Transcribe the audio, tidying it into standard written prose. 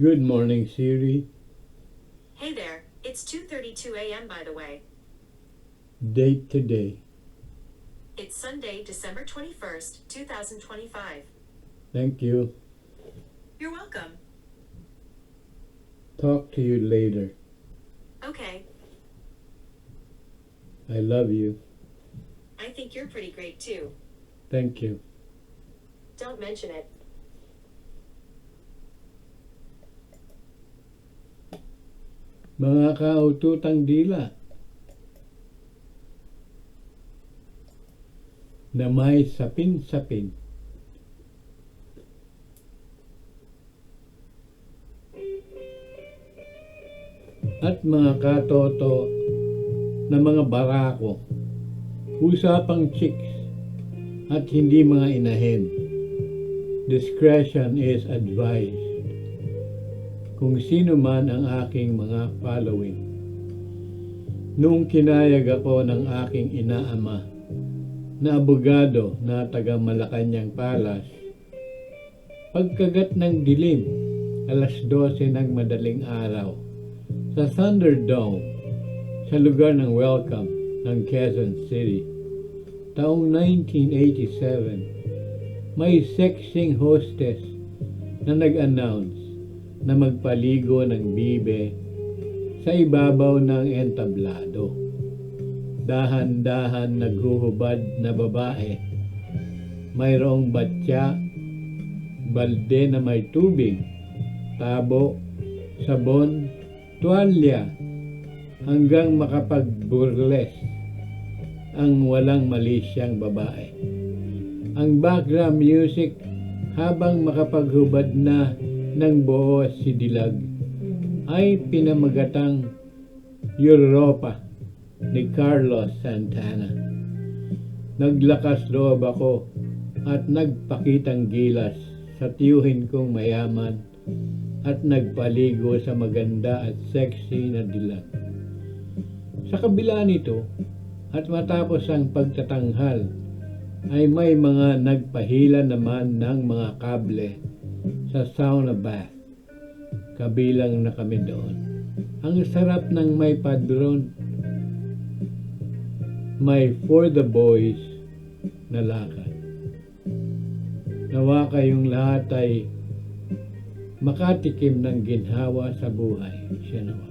Good morning, Siri. Hey there, it's 2:32 a.m. by the way. Date today. It's Sunday, December 21st, 2025. Thank you. You're welcome. Talk to you later. Okay, I love you. I think you're pretty great too. Thank you. Don't mention it. Mga kaututang dila na may sapin-sapin. At mga katoto na mga barako. Usapang chicks at hindi mga inahin. Discretion is advised. Kung sino man ang aking mga following. Noong kinayag ako ng aking inaama na abogado na taga Malacanang Palace, pagkagat ng dilim, alas 12 ng madaling araw, sa Thunderdome, sa lugar ng Welcome ng Quezon City, taong 1987, may sexing hostess na nag-announce na magpaligo ng bibe sa ibabaw ng entablado. Dahan-dahan naghuhubad na babae. Mayroong batya, balde na may tubig, tabo, sabon, tuwalya, hanggang makapag-burles ang walang malisyang babae. Ang background music habang makapaghubad na ng buo si Dilag ay pinamagatang Europa ni Carlos Santana. Naglakas loob ako at nagpakitang gilas sa tiyuhin kong mayaman at nagpaligo sa maganda at sexy na Dilag. Sa kabila nito at matapos ang pagtatanghal ay may mga nagpahila naman ng mga kable sa sauna bath. Kabilang na kami doon. Ang sarap ng may padron. May for the boys na lakad. Nawa kayong lahat ay makatikim ng ginhawa sa buhay. Siya nawa.